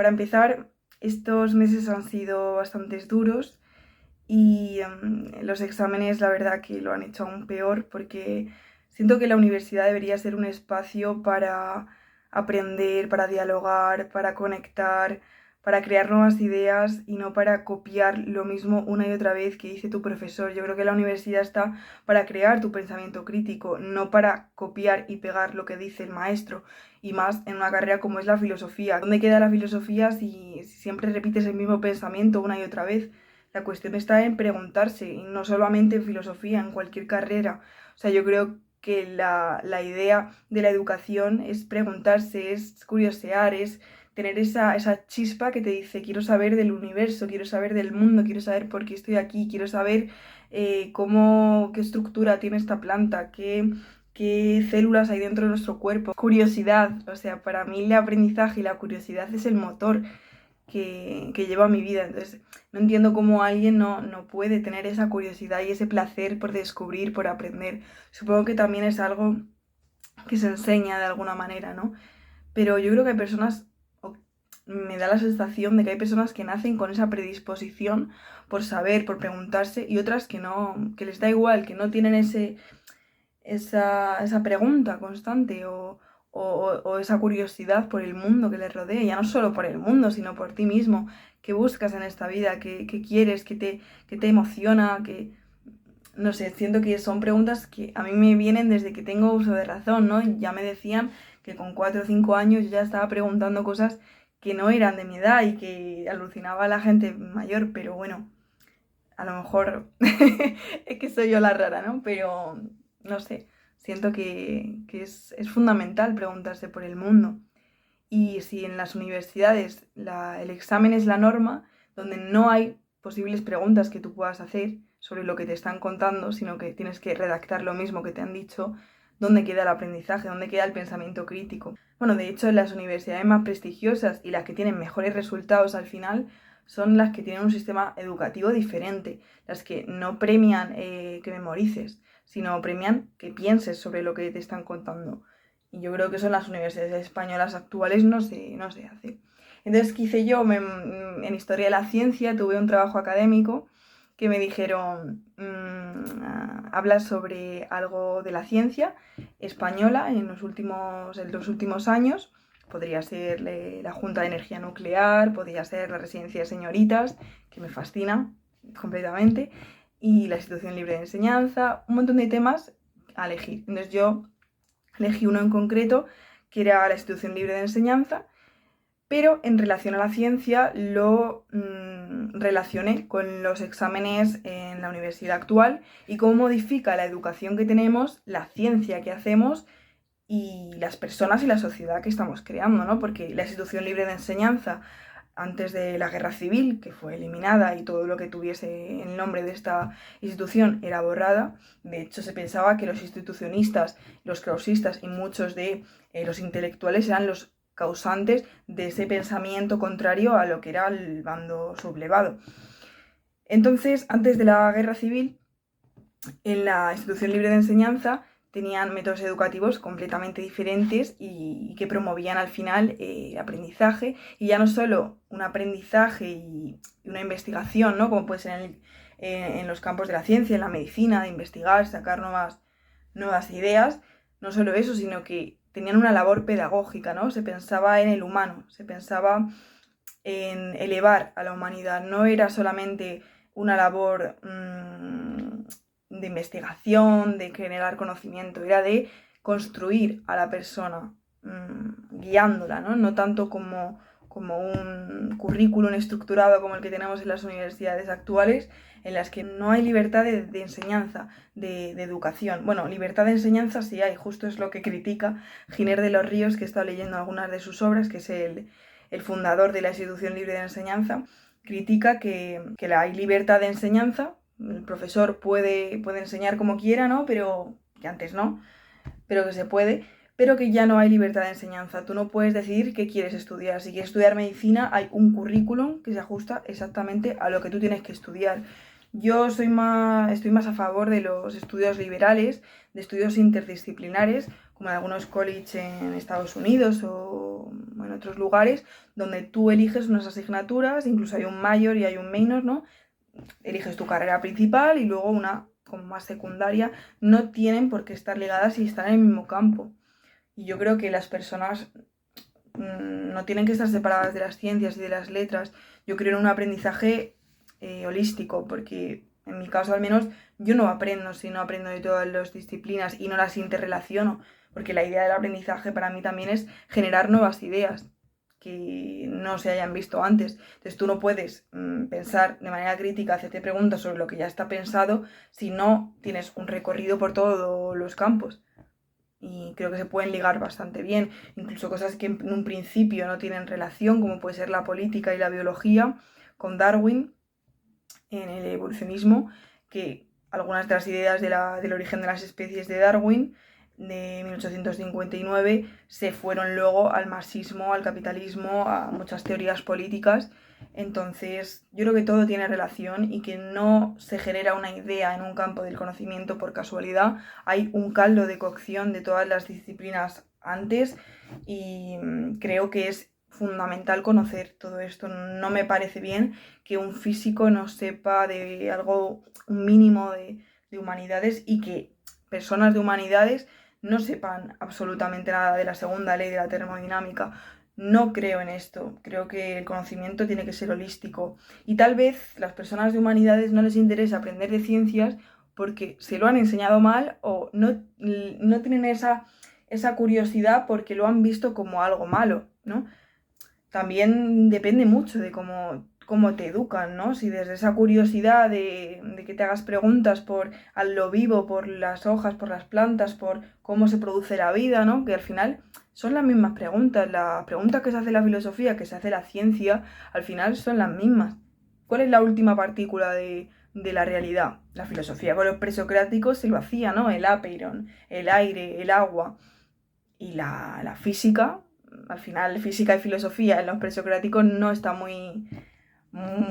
Para empezar, estos meses han sido bastante duros y los exámenes la verdad que lo han hecho aún peor porque siento que la universidad debería ser un espacio para aprender, para dialogar, para conectar, para crear nuevas ideas y no para copiar lo mismo una y otra vez que dice tu profesor. Yo creo que la universidad está para crear tu pensamiento crítico, no para copiar y pegar lo que dice el maestro, y más en una carrera como es la filosofía. ¿Dónde queda la filosofía si siempre repites el mismo pensamiento una y otra vez? La cuestión está en preguntarse, y no solamente en filosofía, en cualquier carrera. O sea, yo creo que la idea de la educación es preguntarse, es curiosear, es tener esa chispa que te dice, quiero saber del universo, quiero saber del mundo, quiero saber por qué estoy aquí, quiero saber qué estructura tiene esta planta, qué células hay dentro de nuestro cuerpo. Curiosidad, o sea, para mí el aprendizaje y la curiosidad es el motor que lleva mi vida. Entonces, no entiendo cómo alguien no puede tener esa curiosidad y ese placer por descubrir, por aprender. Supongo que también es algo que se enseña de alguna manera, ¿no? Pero yo creo que hay personas, o me da la sensación de que hay personas que nacen con esa predisposición por saber, por preguntarse, y otras que no, que les da igual, que no tienen esa pregunta constante o esa curiosidad por el mundo que les rodea, ya no solo por el mundo, sino por ti mismo. ¿Qué buscas en esta vida? ¿Qué quieres? ¿Qué te emociona? No sé, siento que son preguntas que a mí me vienen desde que tengo uso de razón, ¿no? Ya me decían que con 4 o 5 años yo ya estaba preguntando cosas que no eran de mi edad y que alucinaba a la gente mayor, pero bueno, a lo mejor es que soy yo la rara, ¿no? Pero no sé, siento que es fundamental preguntarse por el mundo. Y si en las universidades el examen es la norma, donde no hay posibles preguntas que tú puedas hacer sobre lo que te están contando, sino que tienes que redactar lo mismo que te han dicho, ¿dónde queda el aprendizaje? ¿Dónde queda el pensamiento crítico? Bueno, de hecho, las universidades más prestigiosas y las que tienen mejores resultados al final son las que tienen un sistema educativo diferente, las que no premian que memorices, sino premian que pienses sobre lo que te están contando. Y yo creo que eso en las universidades españolas actuales no se hace. Entonces, ¿qué hice yo? En Historia de la Ciencia tuve un trabajo académico que me dijeron, habla sobre algo de la ciencia española en los últimos años. Podría ser la Junta de Energía Nuclear, podría ser la Residencia de Señoritas, que me fascina completamente, y la Institución Libre de Enseñanza, un montón de temas a elegir. Entonces yo elegí uno en concreto, que era la Institución Libre de Enseñanza, pero en relación a la ciencia lo relacioné con los exámenes en la universidad actual y cómo modifica la educación que tenemos, la ciencia que hacemos y las personas y la sociedad que estamos creando, ¿no? Porque la Institución Libre de Enseñanza, antes de la Guerra Civil, que fue eliminada y todo lo que tuviese el nombre de esta institución era borrada. De hecho, se pensaba que los institucionistas, los clausistas y muchos de los intelectuales eran los causantes de ese pensamiento contrario a lo que era el bando sublevado. Entonces, antes de la Guerra Civil, en la Institución Libre de Enseñanza tenían métodos educativos completamente diferentes y que promovían al final el aprendizaje, y ya no solo un aprendizaje y una investigación, ¿no? Como puede ser en los campos de la ciencia, en la medicina, de investigar, sacar nuevas ideas, no solo eso, sino que tenían una labor pedagógica, ¿no? Se pensaba en el humano, se pensaba en elevar a la humanidad, no era solamente una labor de investigación, de generar conocimiento, era de construir a la persona, guiándola, ¿no? No tanto como un currículum estructurado como el que tenemos en las universidades actuales, en las que no hay libertad de enseñanza, de educación. Bueno, libertad de enseñanza sí hay, justo es lo que critica Giner de los Ríos, que he estado leyendo algunas de sus obras, que es el fundador de la Institución Libre de Enseñanza. Critica que hay libertad de enseñanza, el profesor puede enseñar como quiera, ¿no? Pero que antes no, pero que se puede, pero que ya no hay libertad de enseñanza. Tú no puedes decidir qué quieres estudiar. Si quieres estudiar medicina, hay un currículum que se ajusta exactamente a lo que tú tienes que estudiar. Yo estoy más a favor de los estudios liberales, de estudios interdisciplinares, como en algunos colleges en Estados Unidos o en otros lugares, donde tú eliges unas asignaturas, incluso hay un major y hay un minor, ¿no? Eliges tu carrera principal y luego una como más secundaria. No tienen por qué estar ligadas y estar en el mismo campo. Y yo creo que las personas no tienen que estar separadas de las ciencias y de las letras. Yo creo en un aprendizaje holístico, porque en mi caso al menos yo no aprendo si no aprendo de todas las disciplinas y no las interrelaciono, porque la idea del aprendizaje para mí también es generar nuevas ideas que no se hayan visto antes. Entonces tú no puedes pensar de manera crítica, hacerte preguntas sobre lo que ya está pensado si no tienes un recorrido por todos los campos. Y creo que se pueden ligar bastante bien, incluso cosas que en un principio no tienen relación, como puede ser la política y la biología, con Darwin en el evolucionismo, que algunas de las ideas del origen de las especies de Darwin de 1859 se fueron luego al marxismo, al capitalismo, a muchas teorías políticas. Entonces yo creo que todo tiene relación y que no se genera una idea en un campo del conocimiento por casualidad. Hay un caldo de cocción de todas las disciplinas antes y creo que es fundamental conocer todo esto. No me parece bien que un físico no sepa de algo, un mínimo de humanidades, y que personas de humanidades no sepan absolutamente nada de la segunda ley de la termodinámica. No creo en esto, creo que el conocimiento tiene que ser holístico y tal vez las personas de humanidades no les interesa aprender de ciencias porque se lo han enseñado mal o no tienen esa curiosidad porque lo han visto como algo malo, ¿no? También depende mucho de cómo te educan, ¿no? Si desde esa curiosidad de que te hagas preguntas por a lo vivo, por las hojas, por las plantas, por cómo se produce la vida, ¿no? Que al final son las mismas preguntas. Las preguntas que se hace la filosofía, que se hace la ciencia, al final son las mismas. ¿Cuál es la última partícula de la realidad? La filosofía con los presocráticos se lo hacía, ¿no? El apeiron, el aire, el agua. Y la física, al final física y filosofía en los presocráticos no está muy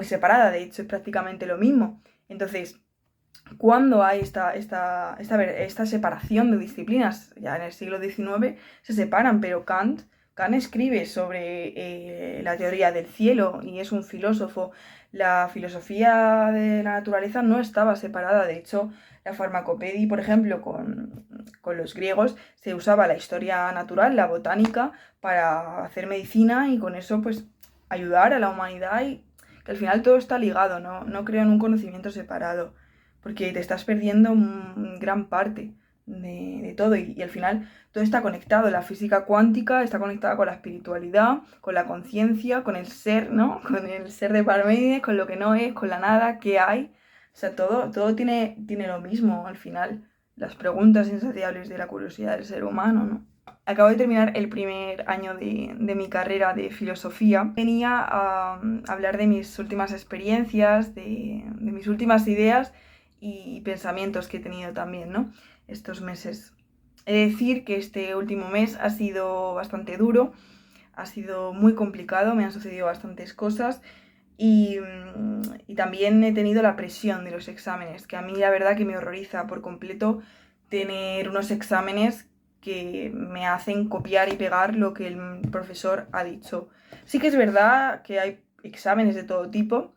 separada, de hecho es prácticamente lo mismo. Entonces, ¿cuándo hay esta separación de disciplinas? Ya en el siglo XIX se separan, pero Kant escribe sobre la teoría del cielo y es un filósofo. La filosofía de la naturaleza no estaba separada, de hecho, la farmacopedia, por ejemplo, con los griegos, se usaba la historia natural, la botánica, para hacer medicina y con eso pues ayudar a la humanidad, y que al final todo está ligado, no creo en un conocimiento separado, porque te estás perdiendo gran parte de todo y al final todo está conectado. La física cuántica está conectada con la espiritualidad, con la conciencia, con el ser, ¿no? Con el ser de Parménides, con lo que no es, con la nada, qué hay. O sea, todo tiene lo mismo al final. Las preguntas insaciables de la curiosidad del ser humano, ¿no? Acabo de terminar el primer año de mi carrera de filosofía. Venía a hablar de mis últimas experiencias, de mis últimas ideas y pensamientos que he tenido también, ¿no? Estos meses. He de decir que este último mes ha sido bastante duro, ha sido muy complicado, me han sucedido bastantes cosas y también he tenido la presión de los exámenes, que a mí la verdad que me horroriza por completo tener unos exámenes que me hacen copiar y pegar lo que el profesor ha dicho. Sí que es verdad que hay exámenes de todo tipo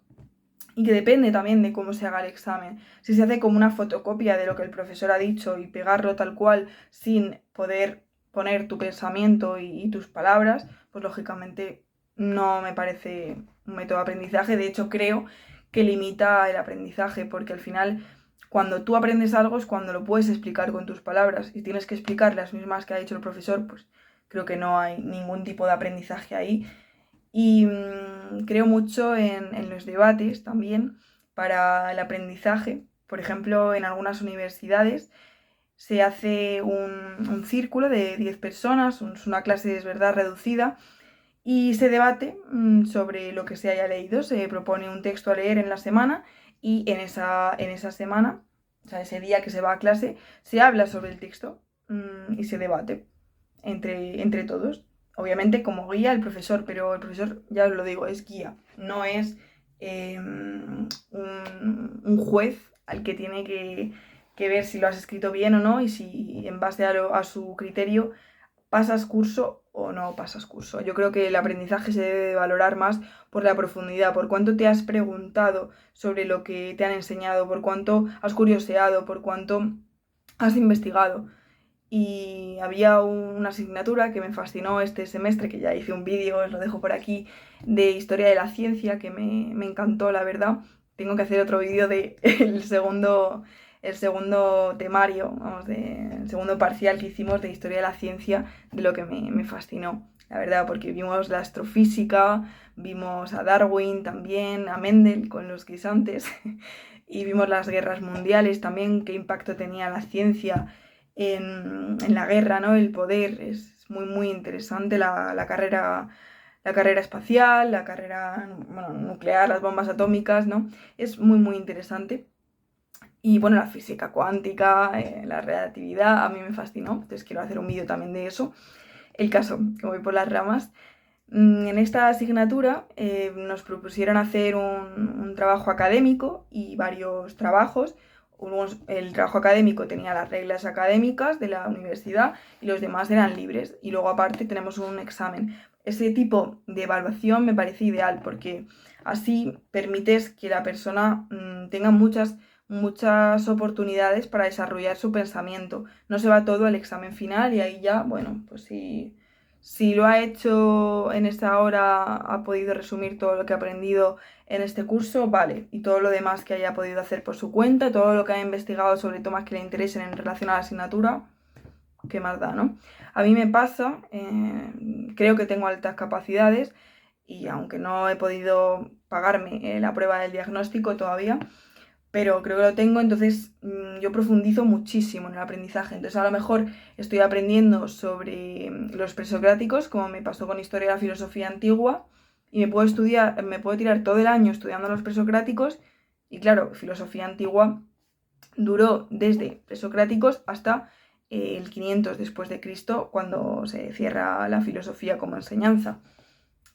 y que depende también de cómo se haga el examen. Si se hace como una fotocopia de lo que el profesor ha dicho y pegarlo tal cual sin poder poner tu pensamiento y tus palabras, pues lógicamente no me parece un método de aprendizaje. De hecho, creo que limita el aprendizaje, porque al final cuando tú aprendes algo es cuando lo puedes explicar con tus palabras y tienes que explicar las mismas que ha dicho el profesor, pues creo que no hay ningún tipo de aprendizaje ahí. Y creo mucho en los debates también para el aprendizaje. Por ejemplo, en algunas universidades se hace un círculo de 10 personas, es una clase, es verdad, reducida, y se debate sobre lo que se haya leído. Se propone un texto a leer en la semana y en esa semana, o sea, ese día que se va a clase, se habla sobre el texto y se debate entre todos. Obviamente como guía el profesor, pero el profesor, ya os lo digo, es guía, no es un juez al que tiene que ver si lo has escrito bien o no y si en base a su criterio pasas curso o no pasas curso. Yo creo que el aprendizaje se debe valorar más por la profundidad, por cuánto te has preguntado sobre lo que te han enseñado, por cuánto has curioseado, por cuánto has investigado. Y había una asignatura que me fascinó este semestre, que ya hice un vídeo, os lo dejo por aquí, de historia de la ciencia, que me encantó, la verdad. Tengo que hacer otro vídeo de el segundo temario, vamos, el segundo parcial que hicimos de historia de la ciencia, de lo que me fascinó, la verdad, porque vimos la astrofísica, vimos a Darwin también, a Mendel con los guisantes, y vimos las guerras mundiales también, qué impacto tenía la ciencia en la guerra, ¿no? El poder. Es muy, muy interesante la carrera espacial, la carrera, bueno, nuclear, las bombas atómicas, ¿no? Es muy, muy interesante. Y bueno, la física cuántica, la relatividad, a mí me fascinó, entonces quiero hacer un vídeo también de eso. El caso, que voy por las ramas. En esta asignatura nos propusieron hacer un trabajo académico y varios trabajos. El trabajo académico tenía las reglas académicas de la universidad y los demás eran libres. Y luego aparte tenemos un examen. Ese tipo de evaluación me parece ideal porque así permites que la persona tenga muchas oportunidades para desarrollar su pensamiento. No se va todo al examen final y ahí ya, bueno, pues si lo ha hecho en esta hora, ha podido resumir todo lo que ha aprendido en este curso, vale. Y todo lo demás que haya podido hacer por su cuenta, todo lo que haya investigado sobre temas que le interesen en relación a la asignatura, qué más da, ¿no? A mí me pasa, creo que tengo altas capacidades y aunque no he podido pagarme la prueba del diagnóstico todavía, pero creo que lo tengo, entonces yo profundizo muchísimo en el aprendizaje. Entonces a lo mejor estoy aprendiendo sobre los presocráticos, como me pasó con historia de la filosofía antigua, y me puedo tirar todo el año estudiando los presocráticos, y claro, filosofía antigua duró desde presocráticos hasta el 500 después de Cristo, cuando se cierra la filosofía como enseñanza.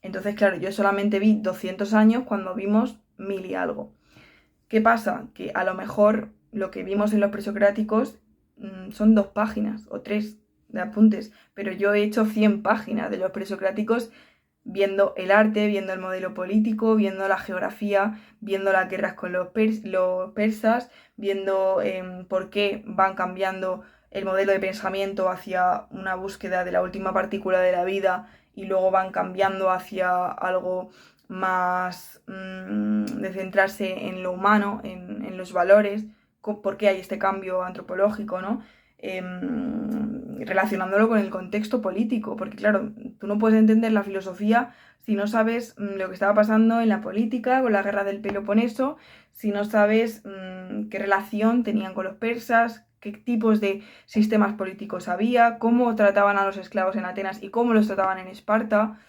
Entonces, claro, yo solamente vi 200 años cuando vimos 1000 y algo. ¿Qué pasa? Que a lo mejor lo que vimos en los presocráticos son 2 páginas o 3 de apuntes, pero yo he hecho 100 páginas de los presocráticos viendo el arte, viendo el modelo político, viendo la geografía, viendo las guerras con los persas, viendo por qué van cambiando el modelo de pensamiento hacia una búsqueda de la última partícula de la vida y luego van cambiando hacia algo más de centrarse en lo humano, en los valores, por qué hay este cambio antropológico, ¿no? Relacionándolo con el contexto político, porque claro, tú no puedes entender la filosofía si no sabes lo que estaba pasando en la política, con la guerra del Peloponeso, si no sabes qué relación tenían con los persas, qué tipos de sistemas políticos había, cómo trataban a los esclavos en Atenas y cómo los trataban en Esparta.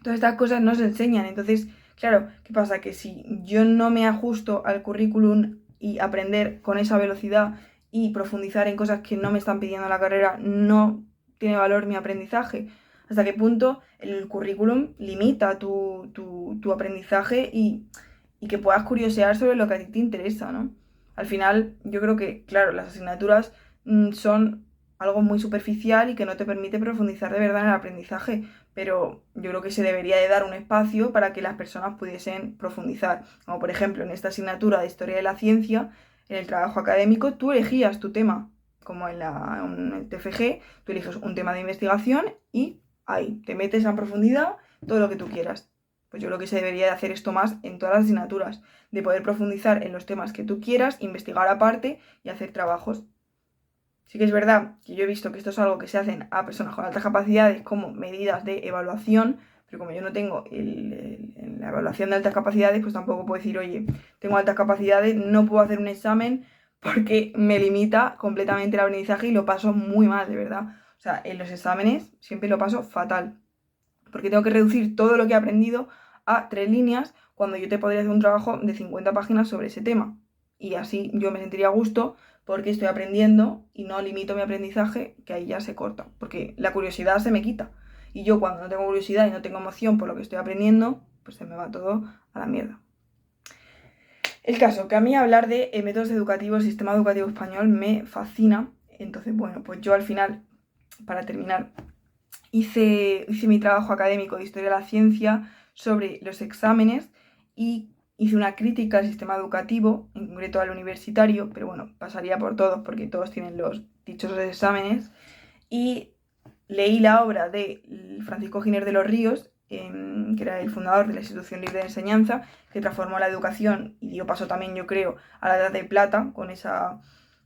Todas estas cosas no se enseñan. Entonces, claro, ¿qué pasa? Que si yo no me ajusto al currículum y aprender con esa velocidad y profundizar en cosas que no me están pidiendo la carrera, no tiene valor mi aprendizaje. ¿Hasta qué punto el currículum limita tu aprendizaje y que puedas curiosear sobre lo que a ti te interesa, ¿no? Al final, yo creo que, claro, las asignaturas son algo muy superficial y que no te permite profundizar de verdad en el aprendizaje, pero yo creo que se debería de dar un espacio para que las personas pudiesen profundizar. Como por ejemplo en esta asignatura de Historia de la Ciencia, en el trabajo académico, tú elegías tu tema, como en el TFG, tú eliges un tema de investigación y ahí te metes a profundidad todo lo que tú quieras. Pues yo creo que se debería de hacer esto más en todas las asignaturas, de poder profundizar en los temas que tú quieras, investigar aparte y hacer trabajos. Sí que es verdad que yo he visto que esto es algo que se hacen a personas con altas capacidades como medidas de evaluación, pero como yo no tengo la evaluación de altas capacidades, pues tampoco puedo decir, oye, tengo altas capacidades, no puedo hacer un examen porque me limita completamente el aprendizaje y lo paso muy mal, de verdad. O sea, en los exámenes siempre lo paso fatal, porque tengo que reducir todo lo que he aprendido a 3 líneas cuando yo te podría hacer un trabajo de 50 páginas sobre ese tema. Y así yo me sentiría a gusto porque estoy aprendiendo y no limito mi aprendizaje, que ahí ya se corta, porque la curiosidad se me quita. Y yo cuando no tengo curiosidad y no tengo emoción por lo que estoy aprendiendo, pues se me va todo a la mierda. El caso, que a mí hablar de métodos educativos, sistema educativo español me fascina. Entonces, bueno, pues yo al final, para terminar, hice mi trabajo académico de Historia de la Ciencia sobre los exámenes y hice una crítica al sistema educativo, en concreto al universitario, pero bueno, pasaría por todos porque todos tienen los dichosos exámenes. Y leí la obra de Francisco Giner de los Ríos, que era el fundador de la Institución Libre de Enseñanza, que transformó la educación y dio paso también, yo creo, a la Edad de Plata con esa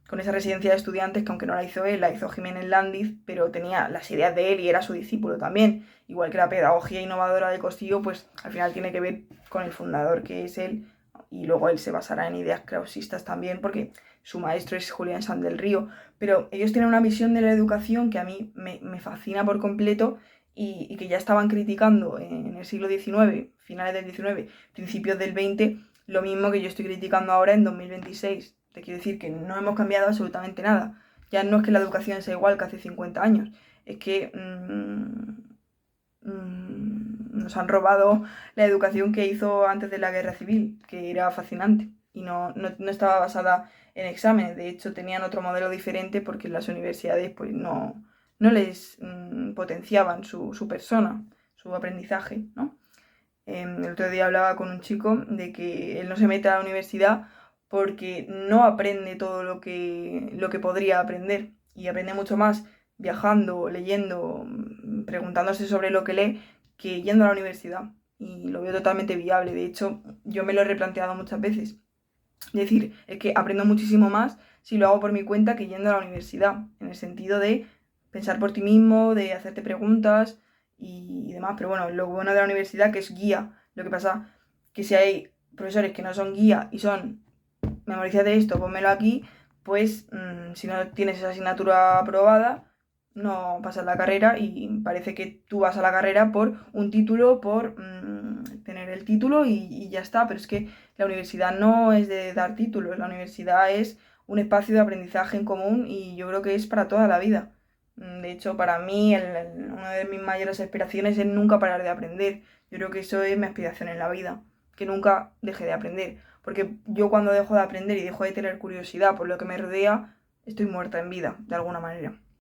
residencia de estudiantes, que aunque no la hizo él, la hizo Jiménez Landiz, pero tenía las ideas de él y era su discípulo también. Igual que la pedagogía innovadora de Costello, pues al final tiene que ver con el fundador, que es él, y luego él se basará en ideas krausistas también, porque su maestro es Julián Sanz del Río. Pero ellos tienen una visión de la educación que a mí me fascina por completo y que ya estaban criticando en el siglo XIX, finales del XIX, principios del XX, lo mismo que yo estoy criticando ahora en 2026. Te quiero decir que no hemos cambiado absolutamente nada. Ya no es que la educación sea igual que hace 50 años, es que nos han robado la educación que hizo antes de la guerra civil, que era fascinante y no estaba basada en exámenes. De hecho, tenían otro modelo diferente porque las universidades pues, no les potenciaban su persona, su aprendizaje, ¿no? El otro día hablaba con un chico de que él no se mete a la universidad porque no aprende todo lo que podría aprender y aprende mucho más viajando, leyendo, preguntándose sobre lo que lee que yendo a la universidad. Y lo veo totalmente viable. De hecho, yo me lo he replanteado muchas veces. Es decir, es que aprendo muchísimo más si lo hago por mi cuenta que yendo a la universidad, en el sentido de pensar por ti mismo, de hacerte preguntas y demás. Pero bueno, lo bueno de la universidad que es guía. Lo que pasa que si hay profesores que no son guía y son memorízate esto, pónmelo aquí, pues si no tienes esa asignatura aprobada, no pasas la carrera y parece que tú vas a la carrera por un título, por tener el título y ya está. Pero es que la universidad no es de dar títulos, la universidad es un espacio de aprendizaje en común y yo creo que es para toda la vida. De hecho, para mí, una de mis mayores aspiraciones es nunca parar de aprender. Yo creo que eso es mi aspiración en la vida, que nunca deje de aprender. Porque yo cuando dejo de aprender y dejo de tener curiosidad por lo que me rodea, estoy muerta en vida, de alguna manera.